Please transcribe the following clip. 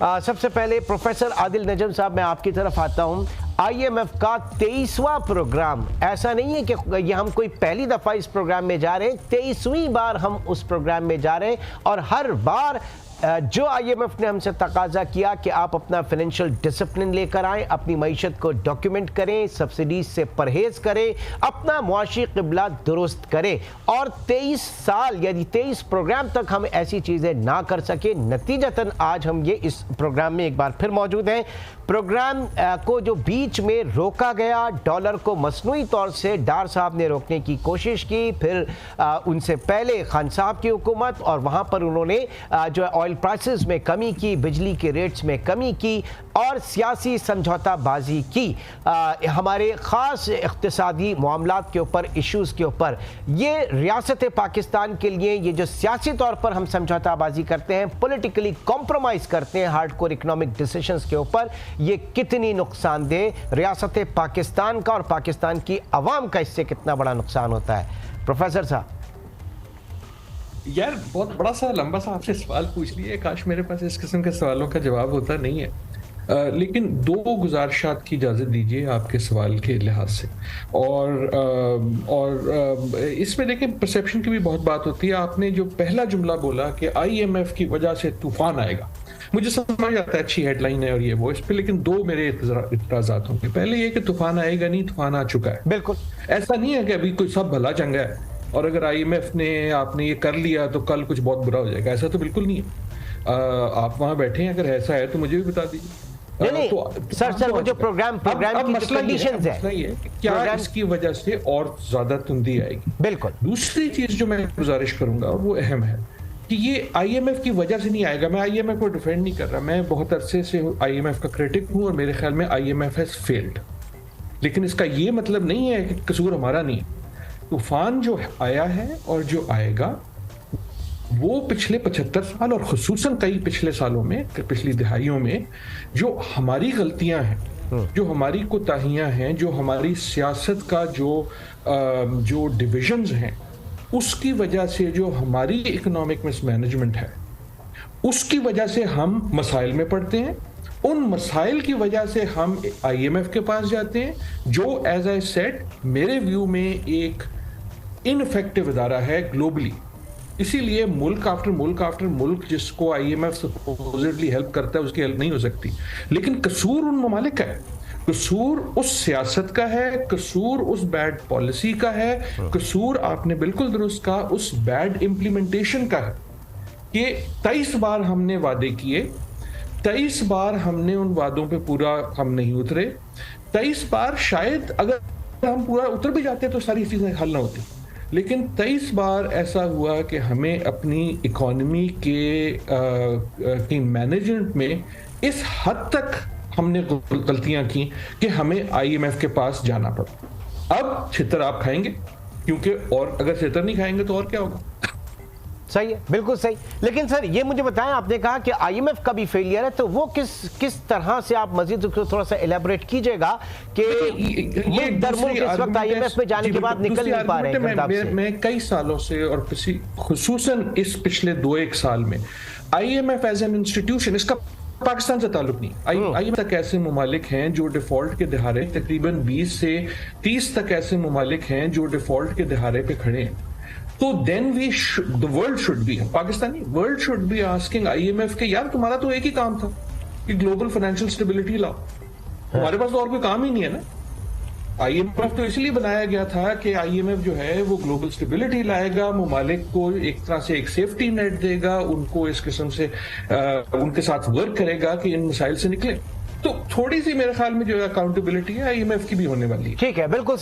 सबसे पहले प्रोफेसर आदिल नजम साहब, मैं आपकी तरफ आता हूं। IMF का 23वां प्रोग्राम, ऐसा नहीं है कि ये हम कोई पहली दफा इस प्रोग्राम में जा रहे हैं, 23वीं बार हम उस प्रोग्राम में जा रहे हैं और हर बार जो IMF ने हमसे तकाजा किया कि आप अपना फाइनेंशियल डिसिप्लिन लेकर आएं, अपनी मईशत को डॉक्यूमेंट करें, सब्सिडीज से परहेज करें, अपना मुआशी क़िबला दुरुस्त करें, और 23 साल यानी 23 प्रोग्राम तक हम ऐसी चीज़ें ना कर सके। नतीजतन आज हम ये इस प्रोग्राम में एक बार फिर मौजूद हैं। प्रोग्राम को जो बीच में रोका गया, डॉलर को मसनूई तौर से डार साहब ने रोकने की कोशिश की, फिर उनसे पहले खान साहब की हुकूमत, और वहाँ पर उन्होंने जो ऑयल प्राइसेस में कमी की, बिजली के रेट्स में कमी की और सियासी समझौताबाजी की हमारे ख़ास इक़्तिसादी मामलात के ऊपर, इश्यूज़ के ऊपर। ये रियासत पाकिस्तान के लिए ये जो सियासी तौर पर हम समझौताबाजी करते हैं, पॉलिटिकली कॉम्प्रोमाइज़ करते हैं हार्डकोर इकोनॉमिक डिसीजंस के ऊपर, ये कितनी नुकसानदेह रियासत पाकिस्तान का और पाकिस्तान की अवाम का इससे कितना बड़ा नुकसान होता है? प्रोफेसर साहब। यार बहुत बड़ा सा लंबा सा आपसे सवाल पूछ लिया, काश मेरे पास इस किस्म के सवालों का जवाब होता। नहीं है, लेकिन दो गुजारिशात की इजाज़त दीजिए आपके सवाल के लिहाज से। और इसमें देखें, परसेप्शन की भी बहुत बात होती है। आपने जो पहला जुमला बोला कि IMF की वजह से तूफान आएगा, मुझे समझ आता है, अच्छी हेडलाइन है और ये वो इस पे, लेकिन दो मेरे इतराज़ात होंगे। पहले ये कि तूफान आएगा नहीं, तूफान आ चुका है। बिल्कुल ऐसा नहीं है कि अभी कोई सब भला चंगा है और अगर IMF ने आपने ये कर लिया तो कल कुछ बहुत बुरा हो जाएगा, ऐसा तो बिल्कुल नहीं है। आप वहां बैठे हैं, अगर ऐसा है तो मुझे भी बता दीजिए। नहीं, तो सर वो जो प्रोग्राम की कंडीशंस है, क्या इसकी वजह से और ज्यादा तुंदी आएगी? बिल्कुल। दूसरी चीज जो मैं गुजारिश करूंगा और वो अहम है कि ये IMF की वजह से नहीं आएगा। मैं IMF को डिफेंड नहीं कर रहा, मैं बहुत अरसे से IMF का क्रिटिक हूं और मेरे ख्याल में IMF हैज फेल्ड, लेकिन इसका ये मतलब नहीं है कि कसूर हमारा नहीं है। तूफान जो आया है और जो आएगा वो पिछले 75 साल और खुसूसन कई पिछले सालों में, पिछली दिहाइयों में जो हमारी गलतियां हैं, जो हमारी कोताहियां हैं, जो हमारी सियासत का जो डिविजन्स हैं, उसकी वजह से, जो हमारी इकोनॉमिक मिसमैनेजमेंट है, उसकी वजह से हम मसाइल में पड़ते हैं। उन मसाइल की वजह से हम IMF के पास जाते हैं, जो एज आई सेड मेरे व्यू में एक इनफेक्टिव इदारा है ग्लोबली। इसीलिए मुल्क आफ्टर मुल्क आफ्टर मुल्क जिसको IMF सपोजिटली हेल्प करता है, उसकी हेल्प नहीं हो सकती। लेकिन कसूर उन ममालिक का है, कसूर उस सियासत का है, कसूर उस बैड पॉलिसी का है, कसूर आपने बिल्कुल दुरुस्त कहा उस बैड इम्प्लीमेंटेशन का है कि 23 बार हमने वादे किए, 23 बार हमने उन वादों पे पूरा हम नहीं उतरे। 23 बार शायद अगर हम पूरा उतर भी जाते तो सारी चीजें हल ना होती, लेकिन 23 बार ऐसा हुआ कि हमें अपनी इकोनॉमी के मैनेजमेंट में इस हद तक हमने गलतियां की कि हमें IMF के पास जाना पड़ा। अब छितर आप खाएंगे, क्योंकि और अगर छितर नहीं खाएंगे तो और क्या होगा? सही है, बिल्कुल सही। लेकिन सर ये मुझे बताएं, आपने कहा कि IMF का भी फेलियर है, तो वो किस तरह से, आप मजीद थोड़ा सा एलाबोरेट कीजिएगा कि ये दर मुल्क इस वक्त IMF में जाने के बाद निकल नहीं पा रहे हैं। मैं कई सालों से और खुसूसन इस पिछले 2-1 साल में IMF एज एन इंस्टीट्यूशन, इसका पाकिस्तान से ताल्लुक नहीं। IMF तक ऐसे ममालिक हैं जो डिफॉल्ट के दहारे, तकरीबन 20 से 30 तक ऐसे ममालिक हैं जो डिफॉल्ट के दहारे पे खड़े हैं। तो then the world should be, Pakistani world should be asking IMF के, यार तुम्हारा तो एक ही काम था कि ग्लोबल फाइनेंशियल स्टेबिलिटी लाओ, हमारे पास तो और कोई काम ही नहीं है ना। IMF तो इसलिए बनाया गया था कि IMF जो है वो ग्लोबल स्टेबिलिटी लाएगा, ममालिक को एक तरह से एक सेफ्टी नेट देगा, उनको इस किस्म से उनके साथ वर्क करेगा कि इन मसाइल से निकले। तो थोड़ी सी मेरे ख्याल में जो अकाउंटेबिलिटी है IMF की भी होने वाली है। ठीक है, बिल्कुल।